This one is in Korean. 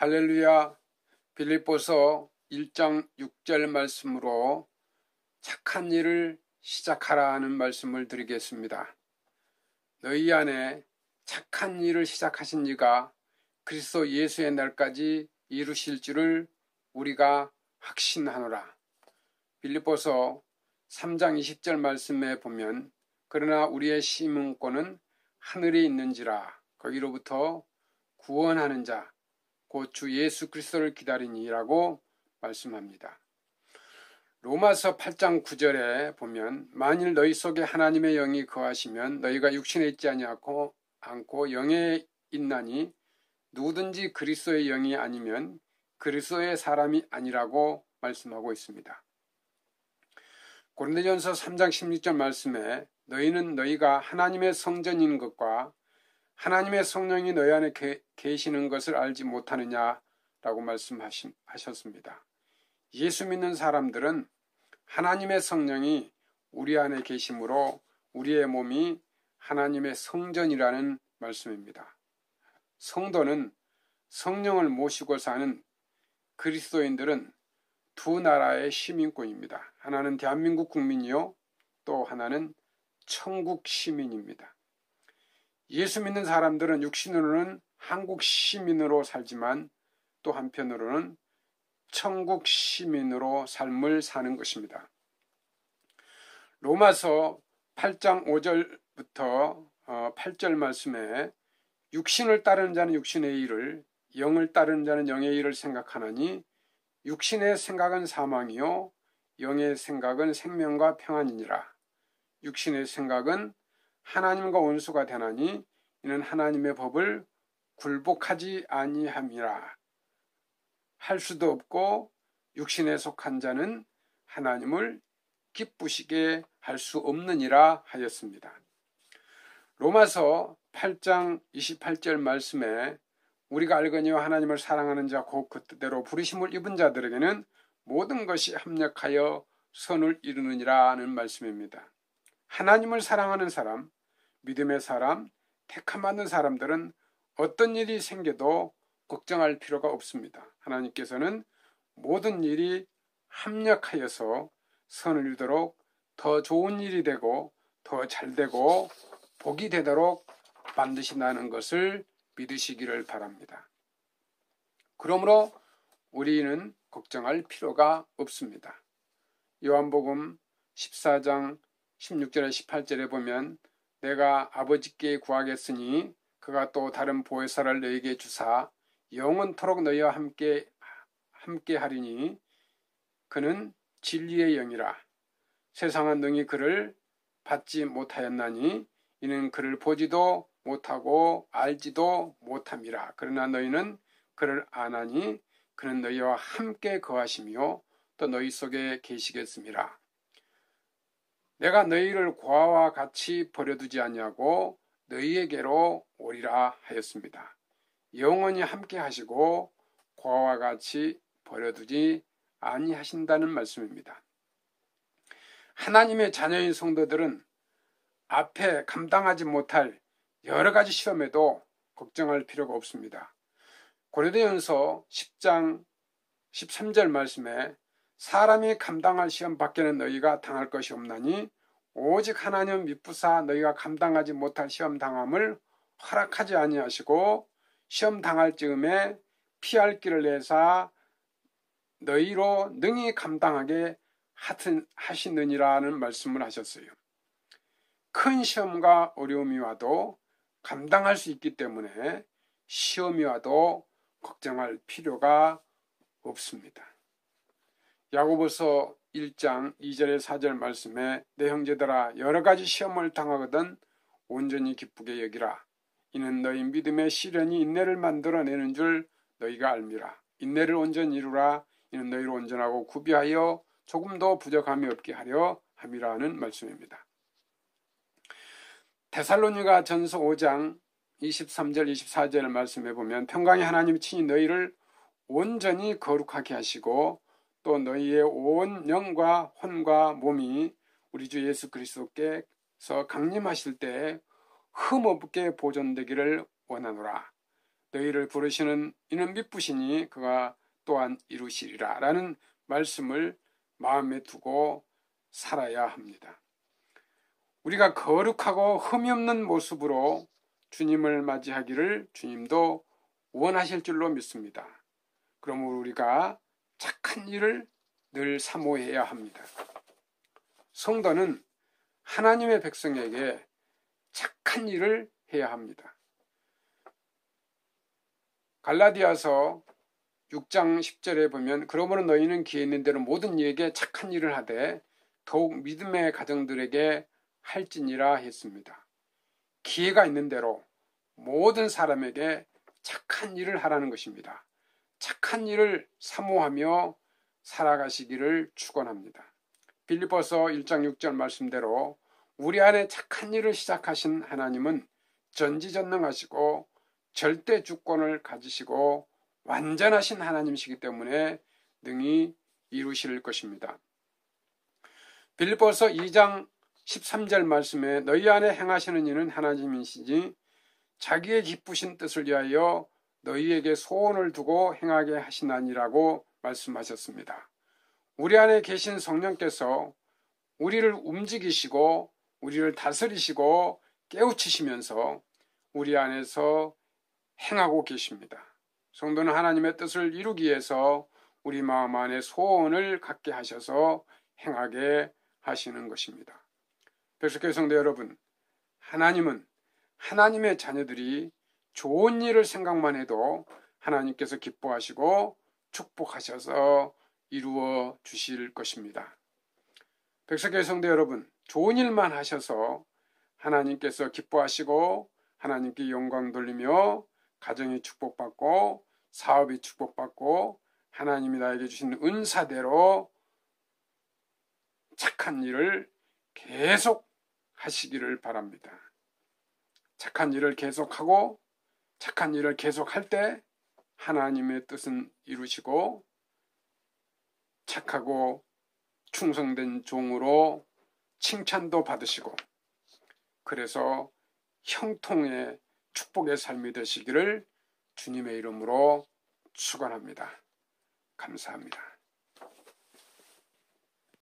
할렐루야. 빌립보서 1장 6절 말씀으로 착한 일을 시작하라 하는 말씀을 드리겠습니다. 너희 안에 착한 일을 시작하신 이가 그리스도 예수의 날까지 이루실 줄을 우리가 확신하노라. 빌립보서 3장 20절 말씀에 보면 그러나 우리의 시민권은 하늘에 있는지라 거기로부터 구원하는 자 곧 주 예수 그리스도를 기다리니라고 말씀합니다. 로마서 8장 9절에 보면 만일 너희 속에 하나님의 영이 거하시면 너희가 육신에 있지 않고 영에 있나니 누구든지 그리스도의 영이 아니면 그리스도의 사람이 아니라고 말씀하고 있습니다. 고린도전서 3장 16절 말씀에 너희는 너희가 하나님의 성전인 것과 하나님의 성령이 너희 안에 계시는 것을 알지 못하느냐라고 말씀하셨습니다. 예수 믿는 사람들은 하나님의 성령이 우리 안에 계시므로 우리의 몸이 하나님의 성전이라는 말씀입니다. 성도는 성령을 모시고 사는 그리스도인들은 두 나라의 시민권입니다. 하나는 대한민국 국민이요, 또 하나는 천국 시민입니다. 예수 믿는 사람들은 육신으로는 한국 시민으로 살지만 또 한편으로는 천국 시민으로 삶을 사는 것입니다. 로마서 8장 5절부터 8절 말씀에 육신을 따르는 자는 육신의 일을, 영을 따르는 자는 영의 일을 생각하나니 육신의 생각은 사망이요 영의 생각은 생명과 평안이니라. 육신의 생각은 하나님과 원수가 되나니 이는 하나님의 법을 굴복하지 아니함이라. 할 수도 없고 육신에 속한 자는 하나님을 기쁘시게 할 수 없느니라 하였습니다. 로마서 8장 28절 말씀에 우리가 알거니와 하나님을 사랑하는 자 곧 그 뜻대로 부르심을 입은 자들에게는 모든 것이 합력하여 선을 이루느니라는 말씀입니다. 하나님을 사랑하는 사람, 믿음의 사람, 택함받는 사람들은 어떤 일이 생겨도 걱정할 필요가 없습니다. 하나님께서는 모든 일이 합력하여서 선을 이루도록 더 좋은 일이 되고 더 잘되고 복이 되도록 만드신다는 것을 믿으시기를 바랍니다. 그러므로 우리는 걱정할 필요가 없습니다. 요한복음 14장 16절에 18절에 보면 내가 아버지께 구하겠으니 그가 또 다른 보혜사를 너희에게 주사 영원토록 너희와 함께 하리니 그는 진리의 영이라. 세상은 능히 그를 받지 못하였나니 이는 그를 보지도 못하고 알지도 못함이라. 그러나 너희는 그를 아나니 그는 너희와 함께 거하시며 또 너희 속에 계시겠음이라. 내가 너희를 고아와 같이 버려두지 아니하고 너희에게로 오리라 하였습니다. 영원히 함께 하시고 고아와 같이 버려두지 아니하신다는 말씀입니다. 하나님의 자녀인 성도들은 앞에 감당하지 못할 여러 가지 시험에도 걱정할 필요가 없습니다. 고린도전서 10장 13절 말씀에 사람이 감당할 시험 밖에는 너희가 당할 것이 없나니 오직 하나님 미쁘사 너희가 감당하지 못할 시험 당함을 허락하지 아니하시고 시험 당할 즈음에 피할 길을 내사 너희로 능히 감당하게 하시느니라는 말씀을 하셨어요. 큰 시험과 어려움이 와도 감당할 수 있기 때문에 시험이 와도 걱정할 필요가 없습니다. 야고보서 1장 2절에 4절 말씀에 내 형제들아 여러 가지 시험을 당하거든 온전히 기쁘게 여기라. 이는 너희 믿음의 시련이 인내를 만들어내는 줄 너희가 알미라. 인내를 온전히 이루라. 이는 너희를 온전하고 구비하여 조금도 부족함이 없게 하려 함이라는 말씀입니다. 데살로니가 전서 5장 23절 24절을 말씀해 보면 평강의 하나님이 친히 너희를 온전히 거룩하게 하시고 또 너희의 온 영과 혼과 몸이 우리 주 예수 그리스도께서 강림하실 때에 흠없게 보존되기를 원하노라. 너희를 부르시는 이는 미쁘시니 그가 또한 이루시리라 라는 말씀을 마음에 두고 살아야 합니다. 우리가 거룩하고 흠이 없는 모습으로 주님을 맞이하기를 주님도 원하실 줄로 믿습니다. 그러므로 우리가 착한 일을 늘 사모해야 합니다. 성도는 하나님의 백성에게 착한 일을 해야 합니다. 갈라디아서 6장 10절에 보면 그러므로 너희는 기회 있는 대로 모든 이에게 착한 일을 하되 더욱 믿음의 가정들에게 할지니라 했습니다. 기회가 있는 대로 모든 사람에게 착한 일을 하라는 것입니다. 착한 일을 사모하며 살아가시기를 축원합니다. 빌립보서 1장 6절 말씀대로 우리 안에 착한 일을 시작하신 하나님은 전지전능하시고 절대 주권을 가지시고 완전하신 하나님이시기 때문에 능히 이루실 것입니다. 빌립보서 2장 13절 말씀에 너희 안에 행하시는 이는 하나님이시지 자기의 기쁘신 뜻을 위하여 너희에게 소원을 두고 행하게 하시나니라고 말씀하셨습니다. 우리 안에 계신 성령께서 우리를 움직이시고 우리를 다스리시고 깨우치시면서 우리 안에서 행하고 계십니다. 성도는 하나님의 뜻을 이루기 위해서 우리 마음 안에 소원을 갖게 하셔서 행하게 하시는 것입니다. 백석교회 성도 여러분, 하나님은 하나님의 자녀들이 좋은 일을 생각만 해도 하나님께서 기뻐하시고 축복하셔서 이루어 주실 것입니다. 백석교회 성도 여러분, 좋은 일만 하셔서 하나님께서 기뻐하시고 하나님께 영광 돌리며 가정이 축복받고 사업이 축복받고 하나님이 나에게 주신 은사대로 착한 일을 계속 하시기를 바랍니다. 착한 일을 계속하고 착한 일을 계속할 때 하나님의 뜻은 이루시고 착하고 충성된 종으로 칭찬도 받으시고 그래서 형통의 축복의 삶이 되시기를 주님의 이름으로 축원합니다. 감사합니다.